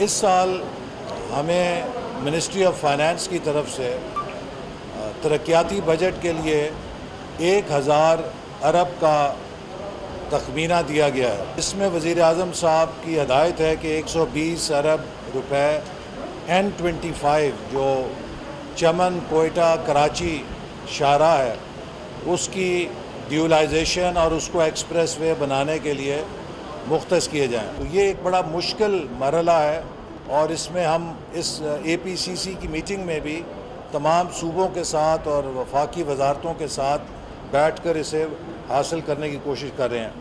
इस साल हमें मिनिस्ट्री ऑफ फाइनेंस की तरफ से तरक्याती बजट के लिए 1000 अरब का तखमीना दिया गया है। इसमें वज़ीर-ए-आज़म साहब की हदायत है कि 120 अरब रुपए N25 जो चमन, कोयटा, कराची शाहराह है उसकी ड्यूलाइजेशन और उसको एक्सप्रेस वे बनाने के लिए मुख्तस किए जाएँ। तो ये एक बड़ा मुश्किल मरहला है और इसमें हम इस APCC की मीटिंग में भी तमाम सूबों के साथ और वफाकी वजारतों के साथ बैठकर इसे हासिल करने की कोशिश कर रहे हैं।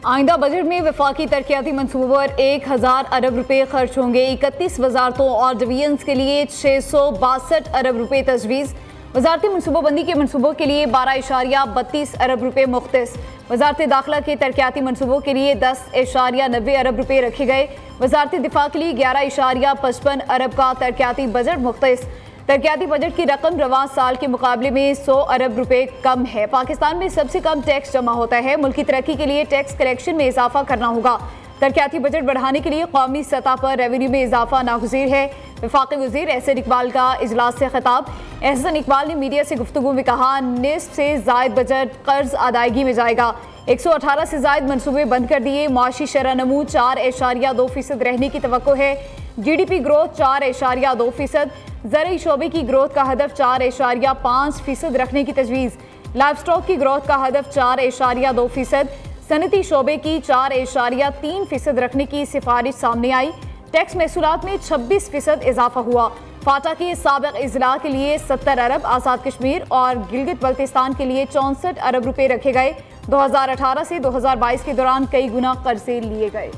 आइंदा बजट में वफाकी तरक्याती मनसूबों पर 1000 अरब रुपए खर्च होंगे। 31 वजारतों और डिवीजन्स के लिए 662 अरब रुपए तजवीज़। वजारती मनसूबाबंदी के मनसूबों के लिए 12.32 अरब रुपए मुख्तस। वजारत दाखिला के तरक्याती मनसूबों के लिए 10.90 अरब रुपए रखे गए। वजारत दिफा के लिए 11.55 अरब का तरक्याती बजट मुख्तस। तरक्याती बजट की रकम रवां साल के मुकाबले में 100 अरब रुपए कम है। पाकिस्तान में सबसे कम टैक्स जमा होता है। मुल्की तरक्की के लिए टैक्स कलेक्शन में इजाफा करना होगा। तरक्याती बजट बढ़ाने के लिए कौमी सतह पर रेवेन्यू में इजाफा नागुज़ीर है। वफाकी वज़ीर एहसन इकबाल का इजलास से खिताब। एहसन इकबाल ने मीडिया से गुफ्तगू में कहा, निस्फ से जायद बजट कर्ज अदायगी में जाएगा। 118 से जायद मनसूबे बंद कर दिए। मुआशी शरह नमू 4.2% रहने की तवक्को है। GDP growth 4.2%। ज़राई शोबे की ग्रोथ का हदफ 4.5% रखने की तजवीज़। लाइव स्टॉक की ग्रोथ का हदफ 4.2%। सनती शोबे की 4.3% रखने की सिफारिश सामने आई। टैक्स महसूलात में 26% इजाफा हुआ। फाटा के साबिक इजला के लिए 70 अरब, आज़ाद कश्मीर और गिलगित बल्तिस्तान के लिए 64 अरब रुपए रखे गए। 2018 से 2022 के दौरान कई गुना कर्जे लिए गए।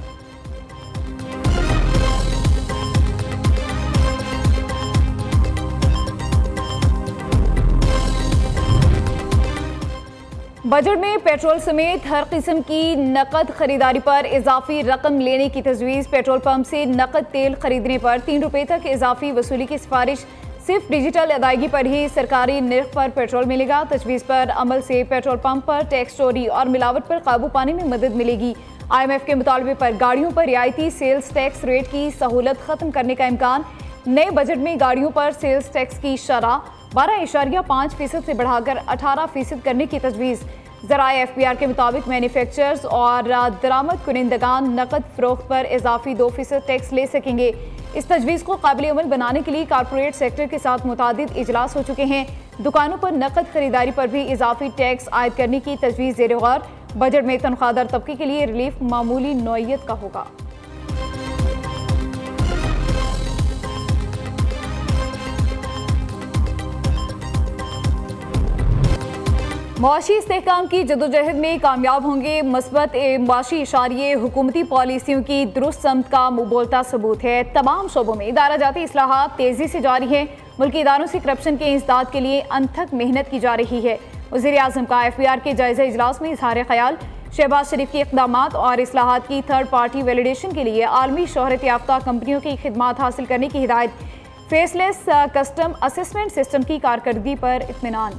बजट में पेट्रोल समेत हर किस्म की नकद खरीदारी पर इजाफी रकम लेने की तजवीज़। पेट्रोल पंप से नकद तेल खरीदने पर 3 रुपये तक इजाफी वसूली की सिफारिश। सिर्फ डिजिटल अदायगी पर ही सरकारी निर्ख पर पेट्रोल मिलेगा। तजवीज़ पर अमल से पेट्रोल पंप पर टैक्स चोरी और मिलावट पर काबू पाने में मदद मिलेगी। IMF के मुतालबे पर गाड़ियों पर रियायती सेल्स टैक्स रेट की सहूलत खत्म करने का इम्कान। नए बजट में गाड़ियों पर सेल्स टैक्स की शरह 12.5% से बढ़ाकर 18% करने की तजवीज़। ज़राए FBR के मुताबिक मैन्युफैक्चरर्स और दरामद कुनिंदगान नकद फ़रोख्त पर इजाफी 2% टैक्स ले सकेंगे। इस तजवीज़ को काबिल अमल बनाने के लिए कॉर्पोरेट सेक्टर के साथ मुतादिद इजलास हो चुके हैं। दुकानों पर नकद खरीदारी पर भी इजाफी टैक्स आयद करने की तजवीज़ ज़ेर गौर। बजट में तनख्वाहदार तबके के लिए रिलीफ मामूली नौइयत का होगा। मुआशी इस्तेहकाम की जदोजहद में कामयाब होंगे। मस्बत मुआशी इशारे हुकूमती पॉलिसियों की दुरुस्त समत का मुबोलता सबूत है। तमाम शोबों में इदारा जाती इस्लाहात तेज़ी से जारी हैं। मुल्की इदारों से करप्शन के इंसदाद के लिए अनथक मेहनत की जा रही है। वज़ीर-ए-आज़म का FBR के जायज़ा इजलास में इज़हार ख्याल। शहबाज शरीफ के इक़दामात और इस्लाहात की थर्ड पार्टी वैलिडेशन के लिए आलमी शोहरत याफ्ता कंपनियों की खिदमात हासिल करने की हिदायत। फेसलेस कस्टम असेसमेंट सिस्टम की कारकर्दगी पर इत्मीनान।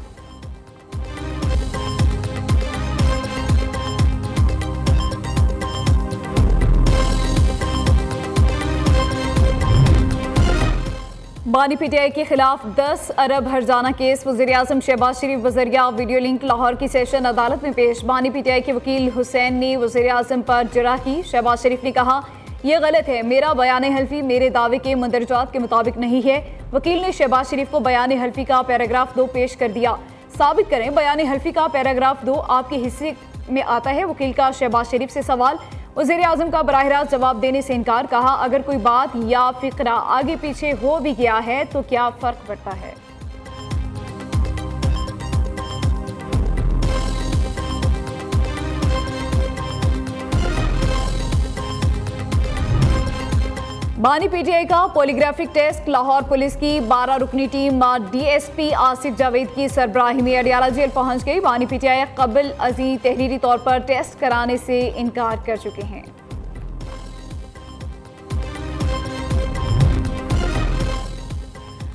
बानी PTI के खिलाफ 10 अरब हर्जाना केस। वज़ीर-ए-आज़म शहबाज शरीफ बज़रिया वीडियो लिंक लाहौर की सेशन अदालत में पेश। बानी PTI के वकील हुसैन ने वज़ीर-ए-आज़म पर जरह की। शहबाज शरीफ ने कहा, यह गलत है, मेरा बयान हल्फी मेरे दावे के मंदरजात के मुताबिक नहीं है। वकील ने शहबाज शरीफ को बयान हल्फी का पैराग्राफ 2 पेश कर दिया। साबित करें बयान हल्फी का पैराग्राफ 2 आपके हिस्से में आता है। वकील का शहबाज शरीफ से सवाल। वज़ीर-ए-आज़म का बराह रास्त जवाब देने से इनकार। कहा, अगर कोई बात या फिक्रा आगे पीछे हो भी गया है तो क्या फ़र्क पड़ता है। बानी PTI का पॉलीग्राफिक टेस्ट। लाहौर पुलिस की 12 रुकनी टीम DSP आसिफ जावेद की सरबराही में अडियाला जेल पहुंच गई। बानी PTI कबल अजी तहरीरी तौर पर टेस्ट कराने से इनकार कर चुके हैं।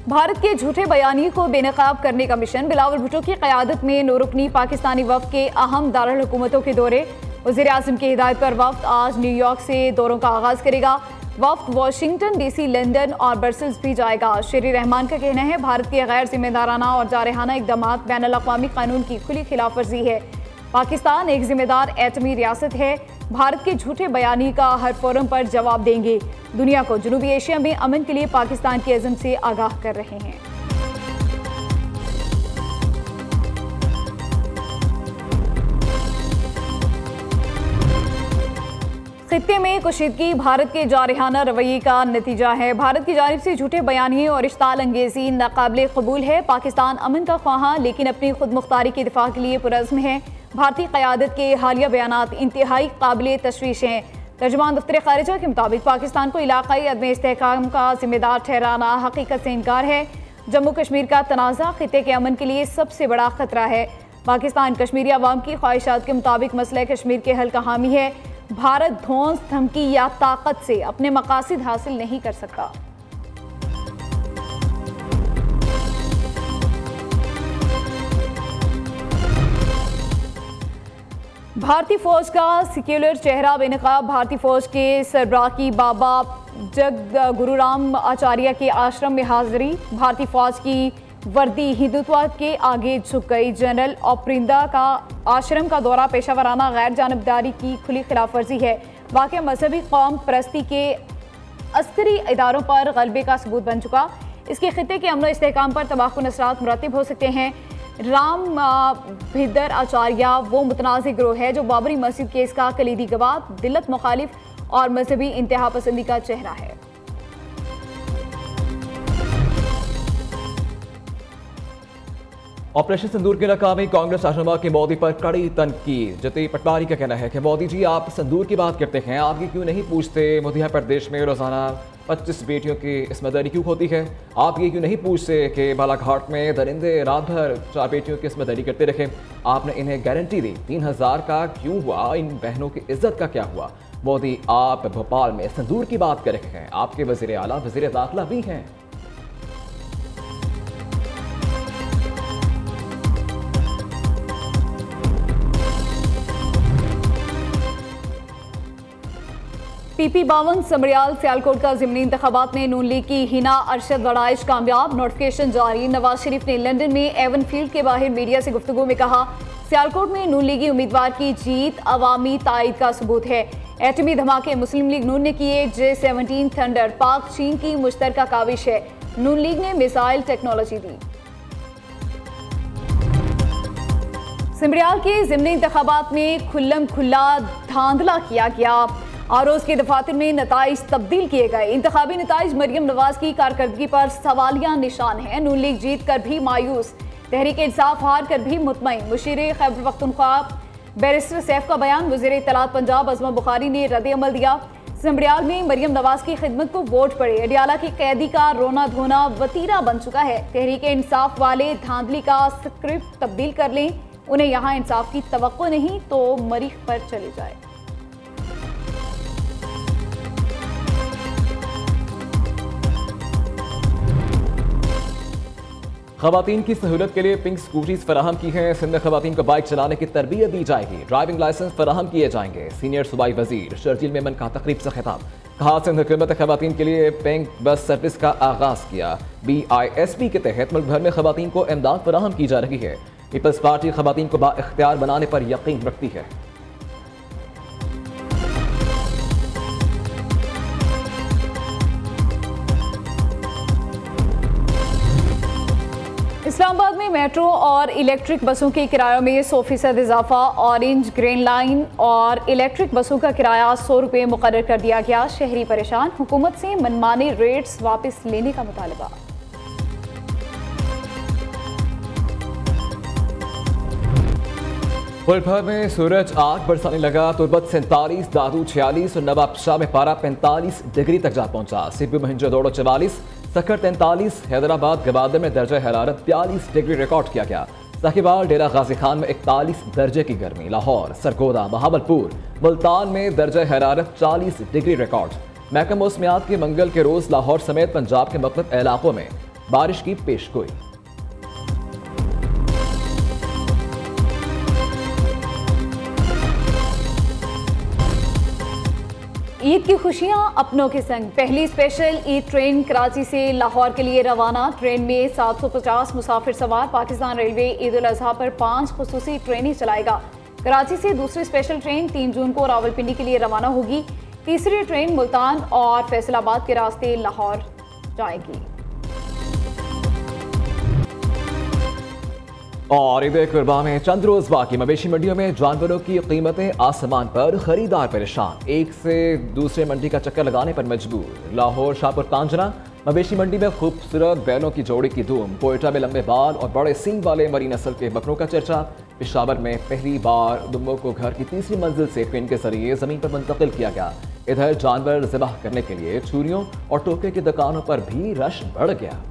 भारत के झूठे बयानी को बेनकाब करने का मिशन। बिलावल भुट्टो की क़यादत में 9 रुकनी पाकिस्तानी वफ़द के अहम दारुल हुकूमतों के दौरे। वज़ीर-ए-आज़म की हिदायत पर वफ्द आज न्यूयॉर्क से दौरों का आगाज़ करेगा। वफ्द वाशिंगटन डीसी, लंदन और ब्रसेल्स भी जाएगा। शेरी रहमान का कहना है भारत के गैर जिम्मेदाराना और जारहाना इक़दाम बैनुल-अक़वामी कानून की खुली खिलाफ वर्जी है। पाकिस्तान एक जिम्मेदार एटमी रियासत है। भारत के झूठे बयानी का हर फोरम पर जवाब देंगे। दुनिया को जनूबी एशिया में अमन के लिए पाकिस्तान के अज़म से आगाह कर रहे हैं। खित्ते में कुशीदगी भारत के जारहाना रवैये का नतीजा है। भारत की जानिब से झूठे बयानिए और इश्ताल अंगेजी नाकाबिले कबूल है। पाकिस्तान अमन का ख्वाह लेकिन अपनी खुद मुख्तारी के दिफा के लिए पुरज़्म है। भारतीय क़यादत के हालिया बयानात इंतहाई काबिल तशवीश हैं। तर्जुमान दफ्तर ख़ारिजा के मुताबिक पाकिस्तान को इलाक़ाई अदम इस्तेहकाम का जिम्मेदार ठहराना हकीकत से इनकार है। जम्मू कश्मीर का तनाज़ा खित्ते के अमन के लिए सबसे बड़ा खतरा है। पाकिस्तान कश्मीरी अवाम की ख्वाहिशात के मुताबिक मसला कश्मीर के हल का हामी है। भारत धौंस, धमकी या ताकत से अपने मकासद हासिल नहीं कर सकता। भारतीय फौज का सेक्युलर चेहरा बेनकाब भारतीय फौज के सरबराह की बाबा जग गुरुराम आचार्य के आश्रम में हाजिरी। भारतीय फौज की वर्दी हिंदुत्व के आगे झुक गई। जनरल ऑपरिंदा का आश्रम का दौरा पेशावराना गैर जानबदारी की खुली खिलाफ वर्जी है। वाक़या मजहबी कौम परस्ती के अस्करी इदारों पर गलबे का सबूत बन चुका। इसके खित्ते के अमन इस्तेहकाम पर तबाहकुन असरात मुरतब हो सकते हैं। राम भिदर आचार्य वो मुतनाज़ गिरोह है जो बाबरी मस्जिद केस का कलीदी गवाह, दिलत मुखालिफ और मजहबी इंतहा पसंदी का चेहरा है। ऑपरेशन सिंदूर की नाकामी, कांग्रेस रहनुमा की मोदी पर कड़ी तनकीद। जती पटवारी का कहना है कि मोदी जी आप सिंदूर की बात करते हैं, आप ये क्यों नहीं पूछते मध्य प्रदेश में रोजाना 25 बेटियों की इस्मतदारी क्यों होती है? आप ये क्यों नहीं पूछते कि बालाघाट में दरिंदे रात भर 4 बेटियों की इस्मतदारी करते रहे? आपने इन्हें गारंटी दी, 3000 का क्यों हुआ? इन बहनों की इज्जत का क्या हुआ? मोदी आप भोपाल में सिंदूर की बात कर रहे हैं, आपके वजीर आला वजीर दाखिला भी हैं। PP52 समरियाल सियालकोट का ज़िमनी इंतखाबात में नून लीग की हिना अरशद वड़ाइश कामयाब, नोटिफिकेशन जारी। नवाज शरीफ ने लंदन में एवन फील्ड के बाहर मीडिया से गुफ्तगू में कहा, सियालकोट में नून लीगी उम्मीदवार की जीत अवामी तायद का सबूत है। एटमी धमाके मुस्लिम लीग नून ने किए, J-17 थंडर पाक चीन की मुश्तरका काविश है। नून लीग ने मिसाइल टेक्नोलॉजी दी। समरियाल के ज़िमनी इंतखाबात में खुल्लम खुल्ला धांधला किया गया। आरोज के दफातर में नताइज तब्दील किए गए। इंतखाबी नताइज मरियम नवाज की कारकर्दगी पर सवालिया निशान है। नून लीग जीत कर भी मायूस, तहरीक इंसाफ हार कर भी मुतमईन। मुशीर खैबर पख्तूनख्वा बैरिस्टर सैफ का बयान। वज़ीर इत्तलात पंजाब अज़मा बुखारी ने रद्द अमल दिया। समरियाल में मरियम नवाज की खिदमत को वोट पड़े। अडियाला के कैदी का रोना धोना वतीरा बन चुका है। तहरीक इंसाफ वाले धांधली का स्क्रिप्ट तब्दील कर लें, उन्हें यहाँ इंसाफ की तवक्को नहीं तो मरीख पर चले जाए। खवातीन की सहूलत के लिए पिंक स्कूटीज फराहम की हैं। सिंध में खवातीन को बाइक चलाने की तरबियत दी जाएगी। ड्राइविंग लाइसेंस फराहम किए जाएंगे। सीनियर सूबाई वजीर शर्जील मेमन का तकरीब से खिताब। कहा, सिंध हुकूमत खवातीन के लिए पिंक बस सर्विस का आगाज किया। BISP के तहत मुल्क भर में खवातीन को इमदाद फराहम की जा रही है। पीपल्स पार्टी खवातीन को बाइख्तियार बनाने पर यकीन रखती है। इस्लामाबाद में मेट्रो और इलेक्ट्रिक बसों के किरायों में 100% इजाफा। ऑरेंज, ग्रीन लाइन और इलेक्ट्रिक बसों का किराया 100 रुपये मुकर्रर कर दिया गया। शहरी परेशान, हुकूमत से मनमाने रेट्स वापस लेने का मुतालबा। मुल्क भर में सूरज आग बरसाने लगा। तुर्बत 47, दादू 46 और नवाबशाह में पारा 45 डिग्री तक जा पहुंचा। सिब्बी मोहिंजोदड़ो 44, सखर 43, हैदराबाद गवादर में दर्जा हरारत 42 डिग्री रिकॉर्ड किया गया। साहिबाल, डेरा गाजी खान में 41 दर्जे की गर्मी। लाहौर, सरगोदा, बहावलपुर, मुल्तान में दर्जा हरारत 40 डिग्री रिकॉर्ड। महकमा मौसमियात के मंगल के रोज लाहौर समेत पंजाब के मुख्तलिफ इलाकों में बारिश की पेशगोई। ईद की खुशियां अपनों के संग। पहली स्पेशल ईद ट्रेन कराची से लाहौर के लिए रवाना। ट्रेन में 750 मुसाफिर सवार। पाकिस्तान रेलवे ईद उल अजहा पर 5 खुसूसी ट्रेनें चलाएगा। कराची से दूसरी स्पेशल ट्रेन 3 जून को रावलपिंडी के लिए रवाना होगी। तीसरी ट्रेन मुल्तान और फैसलाबाद के रास्ते लाहौर जाएगी। और ईद कुर्बान में चंद रोज बाकी। मवेशी मंडियों में जानवरों की कीमतें आसमान पर, खरीदार परेशान। एक से दूसरे मंडी का चक्कर लगाने पर मजबूर। लाहौर शाहपुर तांजना मवेशी मंडी में खूबसूरत बैलों की जोड़ी की धूम। कोयटा में लंबे बाल और बड़े सींग वाले मरी नस्ल के बकरों का चर्चा। पेशावर में पहली बार दुम्बों को घर की तीसरी मंजिल से पेन के जरिए जमीन पर मुंतकिल किया गया। इधर जानवर ज़िबाह करने के लिए छुरियों और टोके की दुकानों पर भी रश बढ़ गया।